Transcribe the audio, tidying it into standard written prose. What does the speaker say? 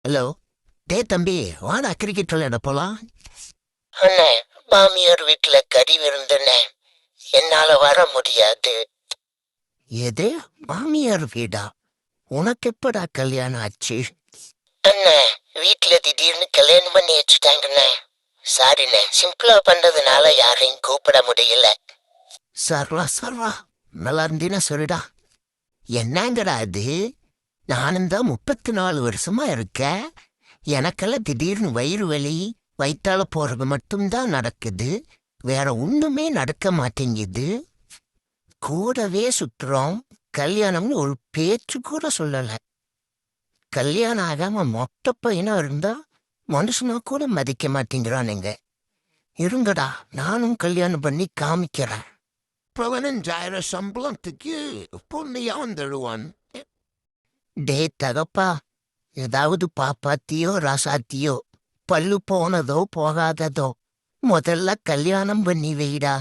Hello. டே தம்பி, வாடா cricket விளையாட போலாம். அண்ணே, மாமியார் வீட்டுல கறி விருந்துண்ணே. என்னால வர முடியாது. எது? மாமியார் வீடா? உனக்கு எப்படா கல்யாணம் ஆச்சு? அண்ணே, வீட்டுல திடீர்னு கல்யாணம் பண்ணி வச்சுட்டாங்கண்ணே. சாரிண்ணே, சிம்பிளா பண்றதுனால யாரையும் கூப்பிட முடியல. சர்வா சர்வா, நல்லா இருந்தீனா சரிடா. என்னங்கடா இது? நானும் தான் 34 வருஷமா இருக்கேன். எனக்கெல்லாம் திடீர்னு வயிறு வலி, வயிற்றால போறது மட்டும்தான் நடக்குது. வேற ஒண்ணுமே நடக்க மாட்டேங்குது. கூடவே சுத்துறோம். கல்யாணம்னு ஒரு பேச்சு கூட சொல்லல. கல்யாணம் ஆகாம மொட்டை பையனா இருந்தா மனுஷனா கூட மதிக்க மாட்டேங்கிறானுங்க. இருங்கடா, நானும் கல்யாணம் பண்ணி காமிக்கிறேன். 15,000 சம்பளத்துக்கு பொண்ணையா வந்துடுவான். டே தகப்பா, ஏதாவது பாப்பாத்தியோ ராசாத்தியோ பல்லு போனதோ போகாததோ முதல்ல கல்யாணம் பண்ணி வைடா.